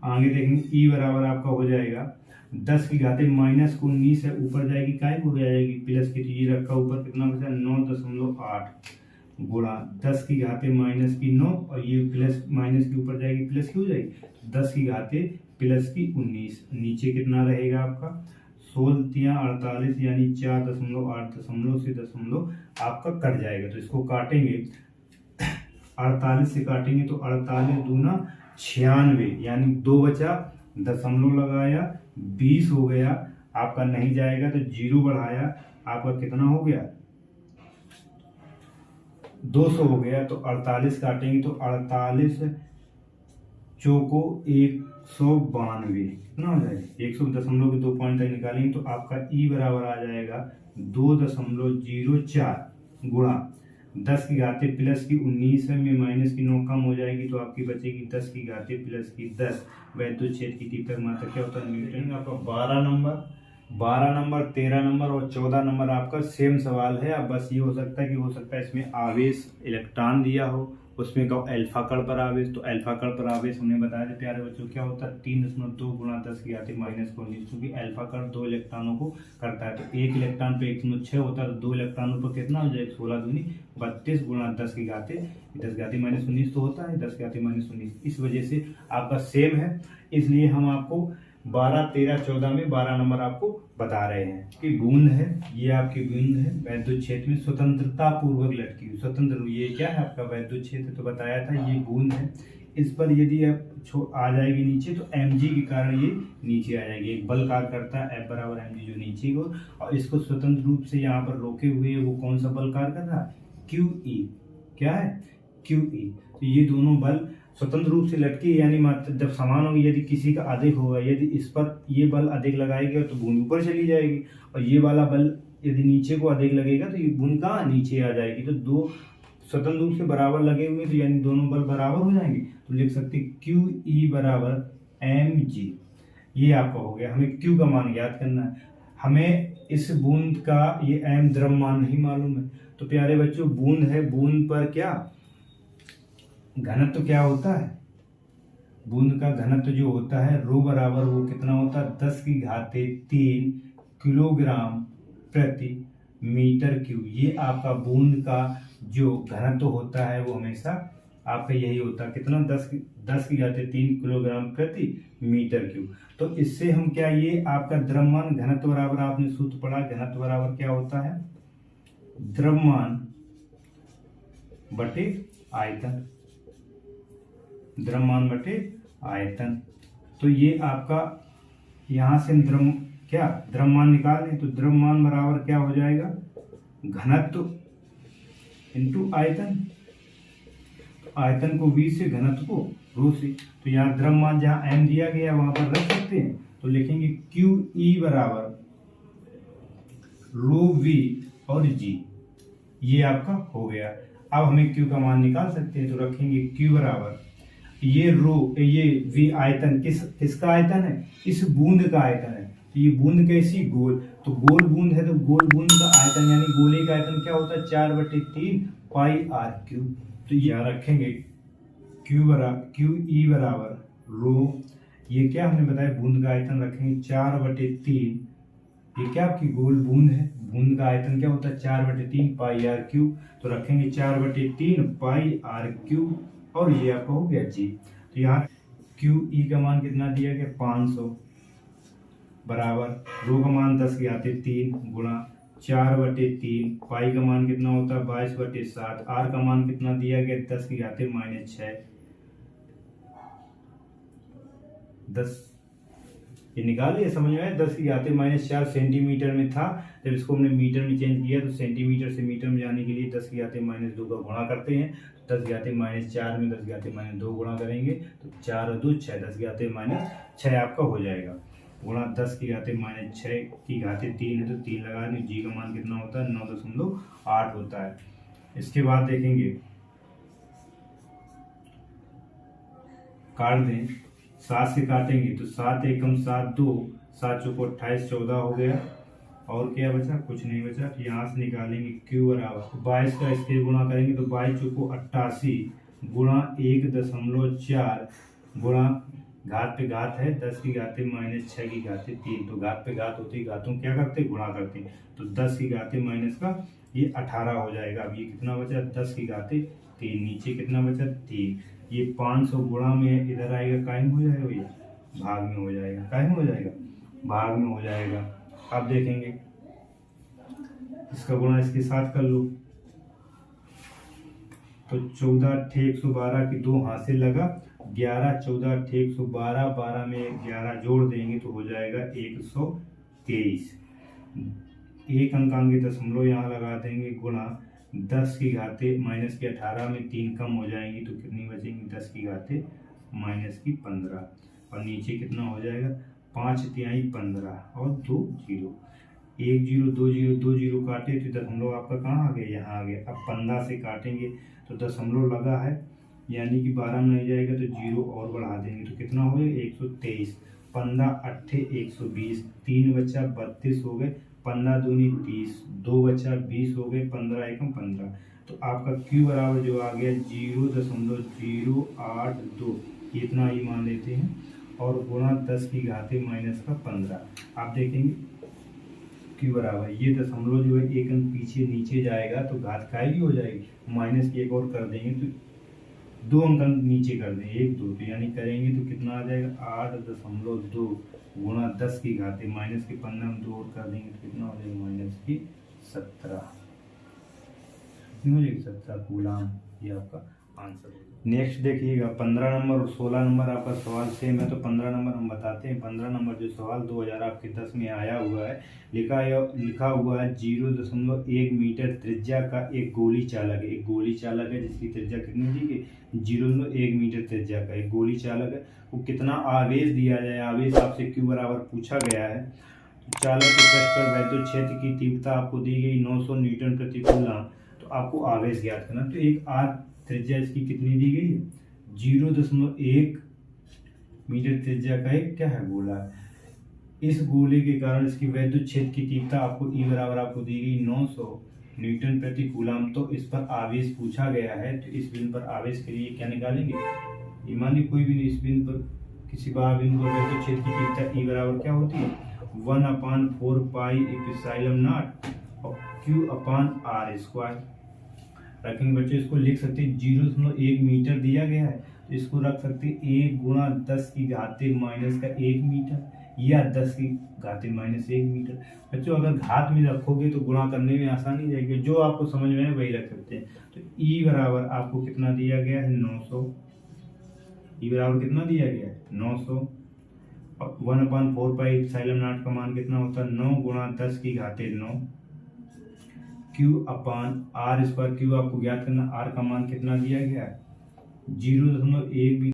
आगे देखेंगे E बराबर आपका हो जाएगा 10 की घाते -19 है, ऊपर जाएगी काय हो जाएगी प्लस की, तो ये रखा ऊपर कितना बचा, 9.8 गुणा 10 की घाते -9, और ये प्लस माइनस के ऊपर जाएगी प्लस की हो जाएगी, 10 की घाते +19। नीचे कितना रहेगा आपका, 16×48 यानी 4.8 दशमलव से दशमलव आपका कट जाएगा। तो इसको काटेंगे, 48 से काटेंगे तो 48 दूना 96, यानी 2 बचा, दशमलव लगाया 20 हो गया आपका, नहीं जाएगा तो 0 बढ़ाया आपका कितना हो गया, 200 हो गया। तो 48 काटेंगे तो 48 चौको 192, कितना हो जाएगा, 100 दशमलव के 2 पॉइंट तक निकालेंगे तो आपका E बराबर आ जाएगा 2.04 गुणा 10 की घाते +19 में माइनस की 9 कम हो जाएगी, तो आपकी बचेगी 10 की घाते +10। वैद्युत क्षेत्र की तीव्रता मात्रा क्या होता है, न्यूटन। आपका 12 नंबर, 13 नंबर और 14 नंबर आपका सेम सवाल है। अब बस ये हो सकता है कि इसमें आवेश इलेक्ट्रॉन दिया हो, उसमें कहो अल्फा कण पर आवेश। तो अल्फा कण पर आवेश हमने बताया था प्यारे बच्चों क्या होता है, 3.2 गुणा 10 की घाते -19, क्योंकि अल्फा कण 2 इलेक्ट्रॉनों को करता है। तो 1 इलेक्ट्रॉन पे 106 होता है, तो 2 इलेक्ट्रॉनों पर कितना हो जाएगा, 16 दूनी 32 गुणा 10 की घाते -19 तो होता है, 10 की घाते -19। इस वजह से आपका सेम है, इसलिए हम आपको 12, 13, 14 में 12 नंबर आपको बता रहे हैं कि बूंद है, ये आपकी बूंद है वैद्युत क्षेत्र में स्वतंत्रता पूर्वक लटकी हुई, स्वतंत्र। ये क्या है आपका वैद्युत क्षेत्र, तो बताया था ये बूंद है। इस पर यदि आप आ जाएगी नीचे तो mg के कारण ये नीचे आ जाएगी, एक बल कार्य करता है F बराबर mg जो नीचे को, और इसको स्वतंत्र रूप से यहाँ पर रोके हुए है, वो कौन सा बल कार्य कर रहा है, QE। क्या है, QE। तो ये दोनों बल स्वतंत्र रूप से लटकी, यानी जब समान होगी, यदि किसी का अधिक होगा, यदि इस पर ये बल अधिक लगाएगा तो बूंद ऊपर चली जाएगी, और ये वाला बल यदि नीचे को अधिक लगेगा तो ये बूंद कहाँ नीचे आ जाएगी। तो दो स्वतंत्र रूप से बराबर लगे हुए, तो यानी दोनों बल बराबर हो जाएंगे। तो लिख सकते QE बराबर mg, ये आपका हो गया। हमें Q का मान ज्ञात करना है, हमें इस बूंद का ये m द्रव्यमान नहीं मालूम है, तो प्यारे बच्चों बूंद है, बूंद पर क्या घनत्व क्या होता है, बूंद का घनत्व जो होता है रो बराबर वो कितना होता है 10⁻³ किलोग्राम प्रति मीटर क्यूब। ये आपका बूंद का जो घनत्व होता है वो हमेशा आपका यही होता है कितना 10⁻³ किलोग्राम प्रति मीटर क्यूब। तो इससे हम क्या, ये आपका द्रव्यमान घनत्व बराबर आपने सूत्र पढ़ा, घनत्व बराबर क्या होता है द्रव्यमान बटे आयतन, द्रव्यमान बटे आयतन। तो ये आपका यहां से द्रव्यमान निकाल लें तो द्रव्यमान बराबर क्या हो जाएगा घनत्व इंटू आयतन, आयतन को v से घनत्व को रो से। तो यहाँ द्रव्यमान जहाँ m दिया गया वहां पर रख सकते हैं, तो लिखेंगे QE बराबर रो v और g, ये आपका हो गया। अब हमें Q का मान निकाल सकते हैं, तो रखेंगे Q बराबर ये रो ये v आयतन किसका आयतन है, इस बूंद का आयतन है। तो ये बूंद कैसी गोल, तो गोल बूंद है तो गोल बूंद का आयतन यानी गोले का आयतन क्या होता है 4/3 पाई r क्यूब। तो ये रखेंगे QE बराबर रो, ये क्या हमने बताया बूंद का आयतन रखेंगे 4/3, ये क्या आपकी गोल बूंद है, बूंद का आयतन क्या होता है 4/3 पाई r क्यूब। तो रखेंगे 4/3 पाई r क्यूब और ये आपका हो गया जी। तो यहाँ QE का मान कितना दिया गया 500 बराबर रो का मान 10⁻³ गुणा 4/3 पाई का मान कितना होता है 22/7, r का मान कितना दिया गया 10⁻⁻6 10, ये निकालिए समझ में आया 10⁻⁻4 सेंटीमीटर में था, जब इसको हमने मीटर में चेंज किया तो सेंटीमीटर से मीटर में जाने के लिए 10⁻² का गुणा करते हैं। 10⁻4 में 10⁻² गुणा करेंगे तो 4 और 2 6, 10⁻6 आपका हो जाएगा गुणा 10⁻6³ है तो 3 लगा दें, जी का मान कितना होता है 9.8 होता है। इसके बाद देखेंगे काट दें, 7 से काटेंगे तो 7 एकम 7 2, 7 चौको 28 14 हो गया, और क्या बचा कुछ नहीं बचा। तो यहाँ से निकालेंगे Q बराबर 22 का इसके गुणा करेंगे तो 22 चौको 88 गुणा 1.4 गुणा घात पे घात है 10⁻⁻6�3, तो घात पे घात होती है, घातों क्या करते गुणा करते हैं, तो 10⁻⁻ का ये 18 हो जाएगा। अब ये कितना बचा 10⁻3, नीचे कितना बचा 3, ये 500 गुणा में इधर आएगा कायम हो जाएगा भैया, भाग में हो जाएगा, कायम हो जाएगा, भाग में हो जाएगा। अब देखेंगे इसका गुणा इसके साथ कर लो तो 14 की 2 हाथ से लगा 11, 14 112, 12 में 11 जोड़ देंगे तो हो जाएगा 123। एक अंक आगे दशमलव यहाँ लगा देंगे गुणा 10⁻⁻18 में 3 कम हो जाएंगी तो कितनी बचेंगी 10⁻⁻15, और नीचे कितना हो जाएगा 5 तिहाई 15 और 2 जीरो, 1 0 2 0 2 0 काटे तो दशमलव आपका कहाँ आ गया यहाँ आ गया। अब 15 से काटेंगे तो दशमलव लगा है यानी कि 12 में नहीं जाएगा तो 0 और बढ़ा देंगे तो कितना हो जाएगा 123, 15 8 120, 3 बचा 32 हो गए, 15 दूनी 30, 2 बचा 20 हो गए, 15 एकम 15। तो आपका Q बराबर जो आ गया 0.082, इतना ही मान लेते हैं और गुणा 10⁻⁻15। आप देखेंगे Q बराबर ये दशमलव जो है एक अंक पीछे नीचे जाएगा तो घात काय भी हो जाएगी, माइनस की एक और कर देंगे तो 2 अंक नीचे कर देंगे 1 2, तो यानी करेंगे तो कितना आ जाएगा 8.2 गुणा 10⁻⁻15 में 2 और कर देंगे तो कितना हो जाएगा -17, कितनी हो जाएगी 17 कूलाम। ये आपका आंसर। नेक्स्ट देखिएगा 15 नंबर और 16 नंबर आपका सवाल सेम है, तो 15 नंबर हम बताते हैं। 15 नंबर जो सवाल 2010 में आया हुआ है, लिखा हुआ है 0.1 मीटर त्रिज्या का एक गोली चालक है। एक गोली चालक है जिसकी त्रिज्या कितनी दी गई 0.1 मीटर त्रिज्या का एक गोली चालक है, वो कितना आवेश दिया जाए, आवेश आपसे Q बराबर पूछा गया है। तो चालक के पृष्ठ पर वैद्युत क्षेत्र की तीव्रता आपको दी गई 900 न्यूटन प्रति कूलम, तो आपको आवेश ज्ञात करना। तो एक आर त्रिज्या इसकी कितनी दी गई है 0.1 मीटर त्रिज्या का एक क्या है गोला है। इस गोले के कारण इसकी वैद्युत क्षेत्र की तीव्रता आपको E बराबर आपको दी गई 900 न्यूटन प्रति कूलम। तो इस पर आवेश पूछा गया है, तो इस बिंदु पर आवेश के लिए क्या निकालेंगे, ये मान ली कोई भी नहीं, इस बिंदु पर किसी बाहर बिंदु पर वेक्टर क्षेत्र की तीव्रता ई बराबर क्या होती है 1/4 पाई एप्सिलॉन नॉट और क्यू अपान आर स्क्वायर रखेंगे बच्चों। इसको लिख सकते हैं 0.1 मीटर दिया गया है, तो इसको रख सकते हैं 1 गुणा 10 की घाते माइनस का 1 मीटर या 10 की घाते माइनस 1 मीटर। बच्चों अगर घात में रखोगे तो गुणा करने में आसानी रहेगी, जो आपको समझ में है वही रख सकते हैं। तो ई बराबर आपको कितना दिया गया है 900, ई बराबर कितना दिया गया है 900 और 1/4 पाई एप्सिलॉन नॉट का मान कितना होता है 9 गुणा 10 की घाते 9 Q upon r square. Q आपको ज्ञात करना, आर का मान कितना दिया गया है 0.1